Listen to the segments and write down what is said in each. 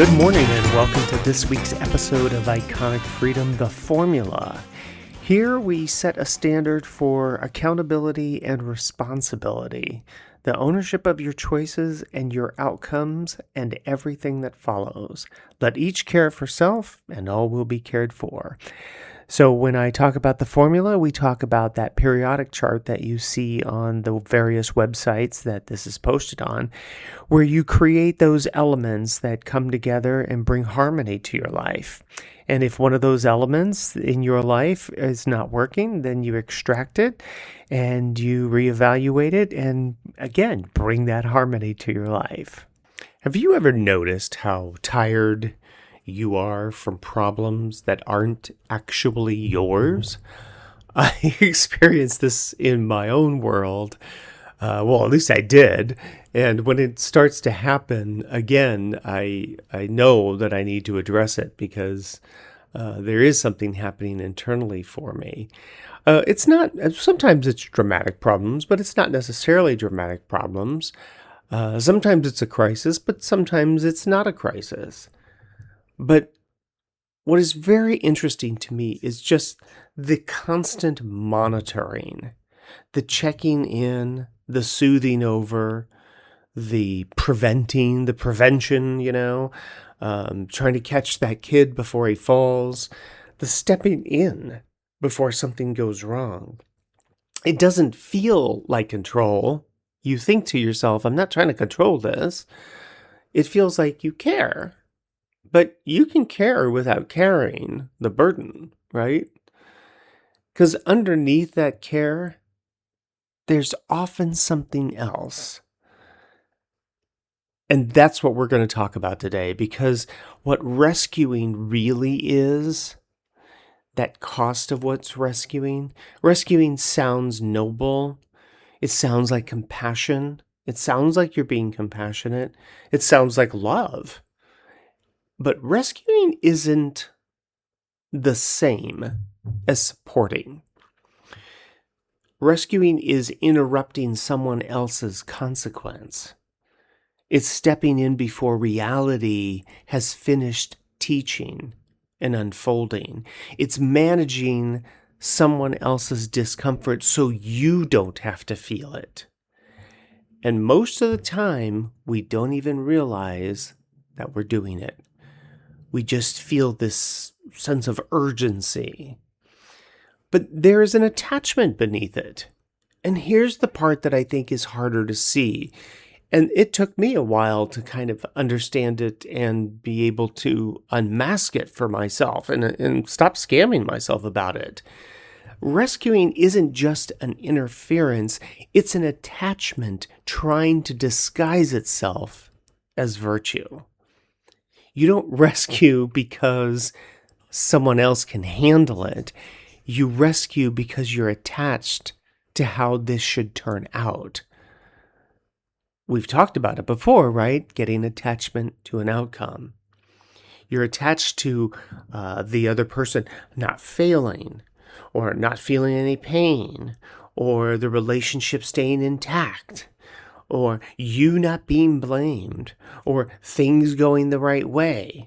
Good morning and welcome to this week's episode of Iconic Freedom, The Formula. Here we set a standard for accountability and responsibility, the ownership of your choices and your outcomes and everything that follows. Let each care for self and all will be cared for. So when I talk about the formula, we talk about that periodic chart that you see on the various websites that this is posted on, where you create those elements that come together and bring harmony to your life. And if one of those elements in your life is not working, then you extract it and you reevaluate it and, again, bring that harmony to your life. Have you ever noticed how tired you are from problems that aren't actually yours? I experienced this in my own world. Well, at least I did. And when it starts to happen again, I know that I need to address it because there is something happening internally for me. It's not, sometimes it's dramatic problems, but it's not necessarily dramatic problems. Sometimes it's a crisis, but sometimes it's not a crisis. But what is very interesting to me is just the constant monitoring, the checking in, the soothing over, the preventing, the prevention, trying to catch that kid before he falls, the stepping in before something goes wrong. It doesn't feel like control. You think to yourself, I'm not trying to control this. It feels like you care. But you can care without carrying the burden, right? Because underneath that care, there's often something else. And that's what we're going to talk about today, because what rescuing really is, that cost of what's rescuing sounds noble. It sounds like compassion. It sounds like you're being compassionate. It sounds like love. But rescuing isn't the same as supporting. Rescuing is interrupting someone else's consequence. It's stepping in before reality has finished teaching and unfolding. It's managing someone else's discomfort so you don't have to feel it. And most of the time, we don't even realize that we're doing it. We just feel this sense of urgency. But there is an attachment beneath it. And here's the part that I think is harder to see. And it took me a while to kind of understand it and be able to unmask it for myself and stop scamming myself about it. Rescuing isn't just an interference, it's an attachment trying to disguise itself as virtue. You don't rescue because someone else can handle it. You rescue because you're attached to how this should turn out. We've talked about it before, right? Getting attachment to an outcome. You're attached to the other person not failing or not feeling any pain or the relationship staying intact, or you not being blamed, or things going the right way,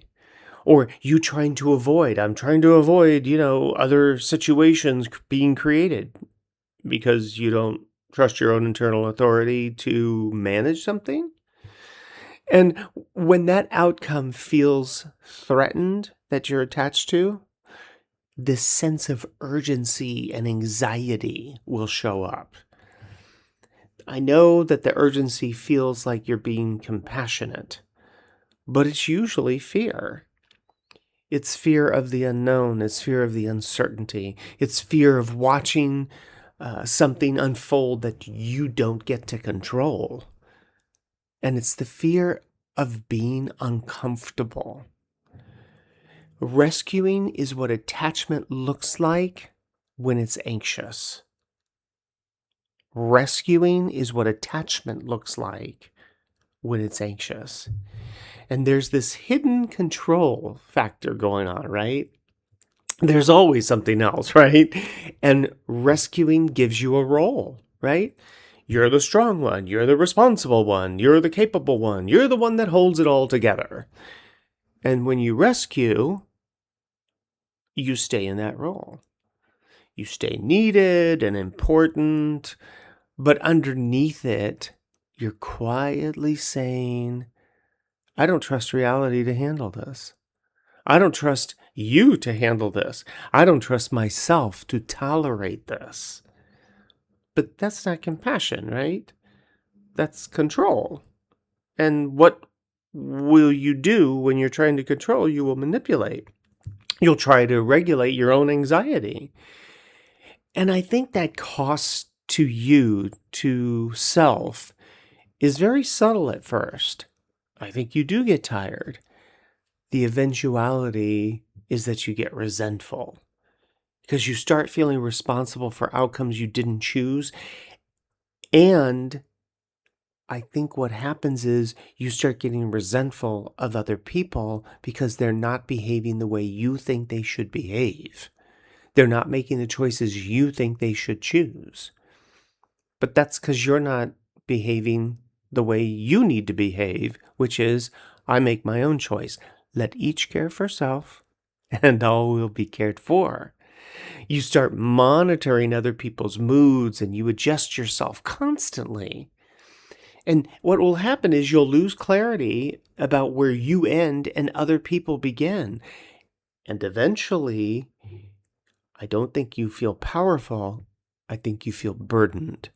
or you trying to avoid, I'm trying to avoid, other situations being created because you don't trust your own internal authority to manage something. And when that outcome feels threatened that you're attached to, this sense of urgency and anxiety will show up. I know that the urgency feels like you're being compassionate, but it's usually fear. It's fear of the unknown. It's fear of the uncertainty. It's fear of watching something unfold that you don't get to control. And it's the fear of being uncomfortable. Rescuing is what attachment looks like when it's anxious. Rescuing is what attachment looks like when it's anxious. And there's this hidden control factor going on, right? There's always something else, right? And rescuing gives you a role, right? You're the strong one. You're the responsible one. You're the capable one. You're the one that holds it all together. And when you rescue, you stay in that role. You stay needed and important, but underneath it, you're quietly saying, I don't trust reality to handle this. I don't trust you to handle this. I don't trust myself to tolerate this. But that's not compassion, right? That's control. And what will you do when you're trying to control? You will manipulate. You'll try to regulate your own anxiety. And I think that cost to you, to self, is very subtle at first. I think you do get tired. The eventuality is that you get resentful because you start feeling responsible for outcomes you didn't choose. And I think what happens is you start getting resentful of other people because they're not behaving the way you think they should behave. They're not making the choices you think they should choose. But that's because you're not behaving the way you need to behave, which is, I make my own choice. Let each care for self, and all will be cared for. You start monitoring other people's moods and you adjust yourself constantly. And what will happen is you'll lose clarity about where you end and other people begin. And eventually, I don't think you feel powerful. I think you feel burdened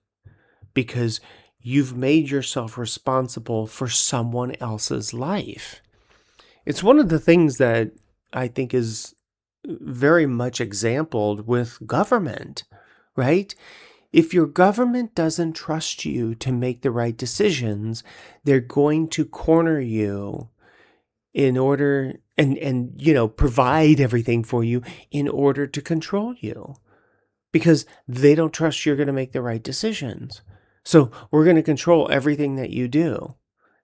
because you've made yourself responsible for someone else's life. It's one of the things that I think is very much exampled with government, right? If your government doesn't trust you to make the right decisions, they're going to corner you in order and provide everything for you in order to control you because they don't trust you're going to make the right decisions. So we're going to control everything that you do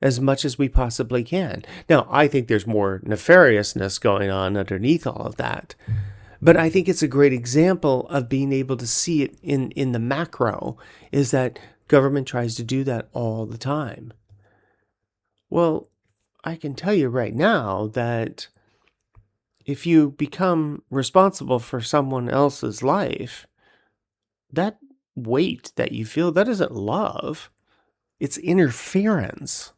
as much as we possibly can. Now, I think there's more nefariousness going on underneath all of that. But I think it's a great example of being able to see it in the macro, is that government tries to do that all the time. Well, I can tell you right now that if you become responsible for someone else's life, that weight that you feel, that isn't love, it's interference.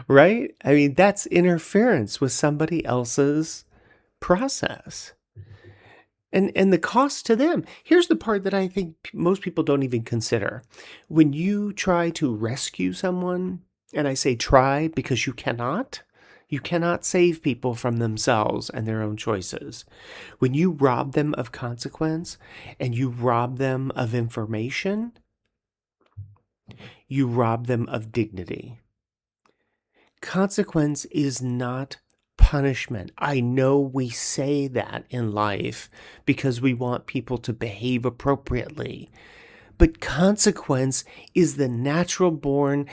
Right? I mean, that's interference with somebody else's process. And the cost to them. Here's the part that I think most people don't even consider. When you try to rescue someone, and I say try because you cannot save people from themselves and their own choices. When you rob them of consequence and you rob them of information, you rob them of dignity. Consequence is not punishment. I know we say that in life because we want people to behave appropriately. But consequence is the natural born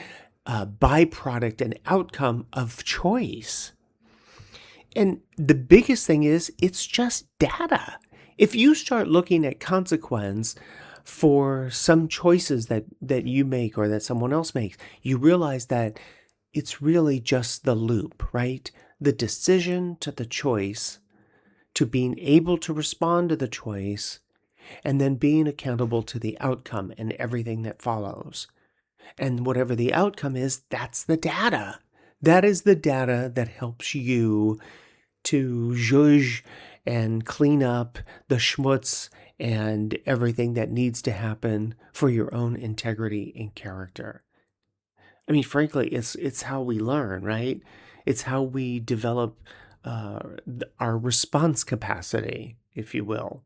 byproduct and outcome of choice. And the biggest thing is it's just data. If you start looking at consequence for some choices that you make or that someone else makes, you realize that it's really just the loop, right? The decision to the choice, to being able to respond to the choice, and then being accountable to the outcome and everything that follows. And whatever the outcome is, that's the data. That is the data that helps you to zhuzh and clean up the schmutz and everything that needs to happen for your own integrity and character. I mean, frankly, it's how we learn, right? It's how we develop our response capacity, if you will.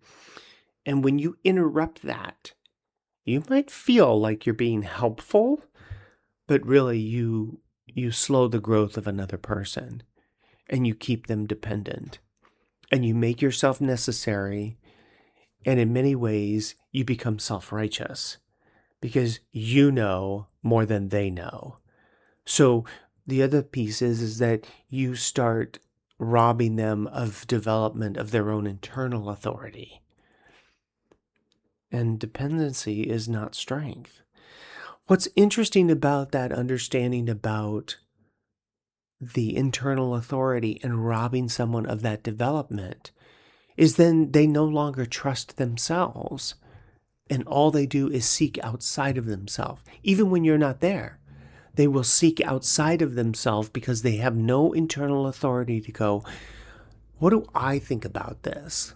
And when you interrupt that, you might feel like you're being helpful, but really you slow the growth of another person and you keep them dependent and you make yourself necessary. And in many ways, you become self-righteous because you know more than they know. So the other piece is that you start robbing them of development of their own internal authority. And dependency is not strength. What's interesting about that understanding about the internal authority and robbing someone of that development is then they no longer trust themselves. And all they do is seek outside of themselves. Even when you're not there, they will seek outside of themselves because they have no internal authority to go, what do I think about this?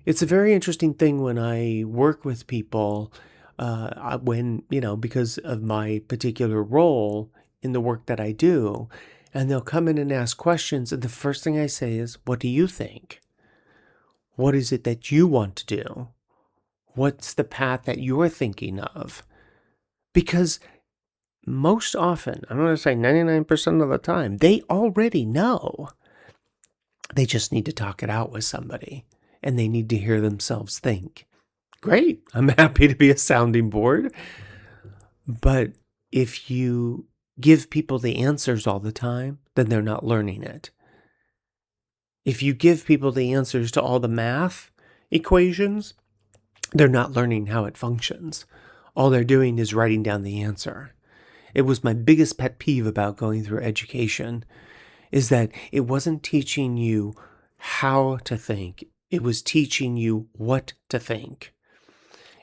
It's a very interesting thing when I work with people, because of my particular role in the work that I do, and they'll come in and ask questions. And the first thing I say is, what do you think? What is it that you want to do? What's the path that you're thinking of? Because most often, I'm going to say 99% of the time, they already know. They just need to talk it out with somebody, and they need to hear themselves think. Great, I'm happy to be a sounding board. But if you give people the answers all the time, then they're not learning it. If you give people the answers to all the math equations, they're not learning how it functions. All they're doing is writing down the answer. It was my biggest pet peeve about going through education, is that it wasn't teaching you how to think. It was teaching you what to think.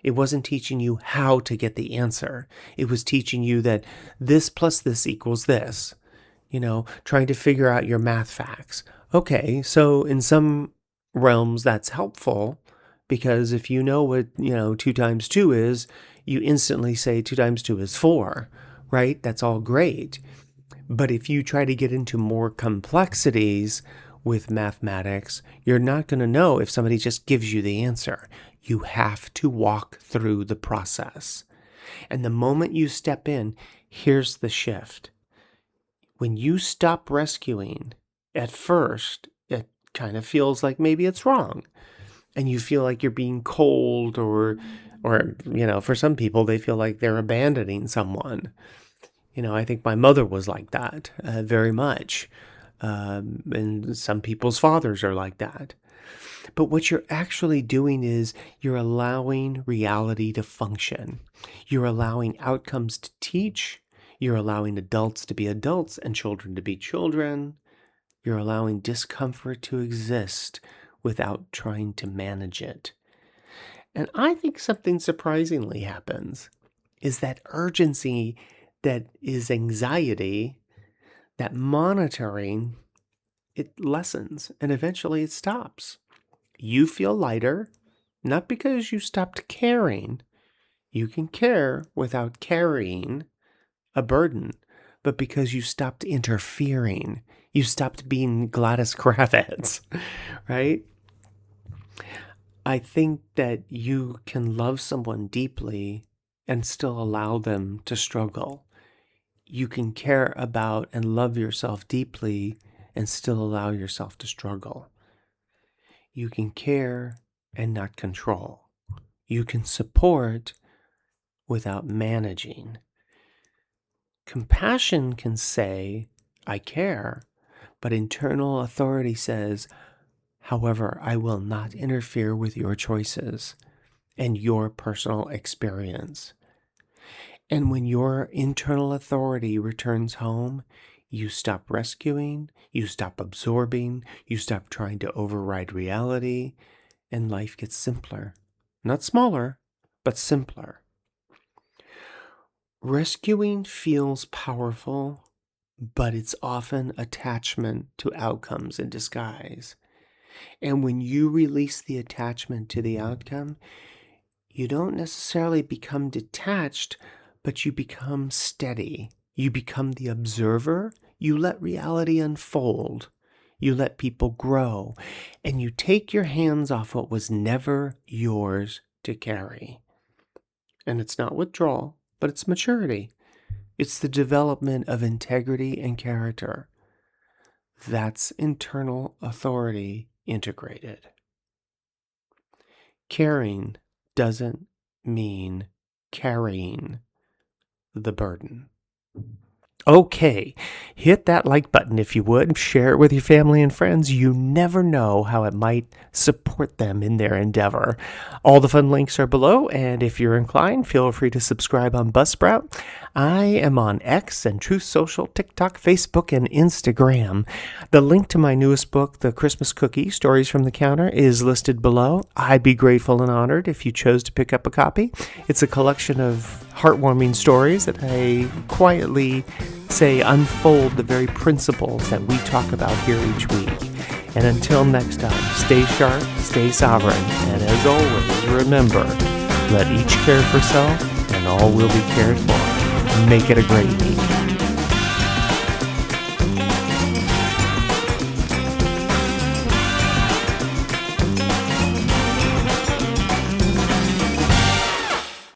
It wasn't teaching you how to get the answer. It was teaching you that this plus this equals this. Trying to figure out your math facts. Okay, so in some realms that's helpful, because if you know what, 2 times 2 is, you instantly say 2 times 2 is 4, right? That's all great. But if you try to get into more complexities with mathematics, you're not going to know if somebody just gives you the answer. You have to walk through the process. And the moment you step in, here's the shift. When you stop rescuing, at first, it kind of feels like maybe it's wrong. And you feel like you're being cold or for some people, they feel like they're abandoning someone. I think my mother was like that very much. And some people's fathers are like that. But what you're actually doing is you're allowing reality to function. You're allowing outcomes to teach. You're allowing adults to be adults and children to be children. You're allowing discomfort to exist without trying to manage it. And I think something surprisingly happens is that urgency that is anxiety, that monitoring, it lessens and eventually it stops. You feel lighter, not because you stopped caring. You can care without carrying a burden, but because you stopped interfering. You stopped being Gladys Kravitz, right? I think that you can love someone deeply and still allow them to struggle. You can care about and love yourself deeply and still allow yourself to struggle. You can care and not control. You can support without managing. Compassion can say, I care, but internal authority says, however, I will not interfere with your choices and your personal experience. And when your internal authority returns home, you stop rescuing, you stop absorbing, you stop trying to override reality, and life gets simpler. Not smaller, but simpler. Rescuing feels powerful, but it's often attachment to outcomes in disguise. And when you release the attachment to the outcome, you don't necessarily become detached, but you become steady. You become the observer. You let reality unfold. You let people grow. And you take your hands off what was never yours to carry. And it's not withdrawal, but it's maturity. It's the development of integrity and character. That's internal authority integrated. Caring doesn't mean carrying the burden. Okay, hit that like button if you would. Share it with your family and friends. You never know how it might support them in their endeavor. All the fun links are below, and if you're inclined, feel free to subscribe on Buzzsprout. I am on X and Truth Social, TikTok, Facebook, and Instagram. The link to my newest book, The Christmas Cookie, Stories from the Counter, is listed below. I'd be grateful and honored if you chose to pick up a copy. It's a collection of heartwarming stories that I quietly say unfold the very principles that we talk about here each week. And until next time, stay sharp, stay sovereign, and as always, remember, let each care for self, and all will be cared for. Make it a great week.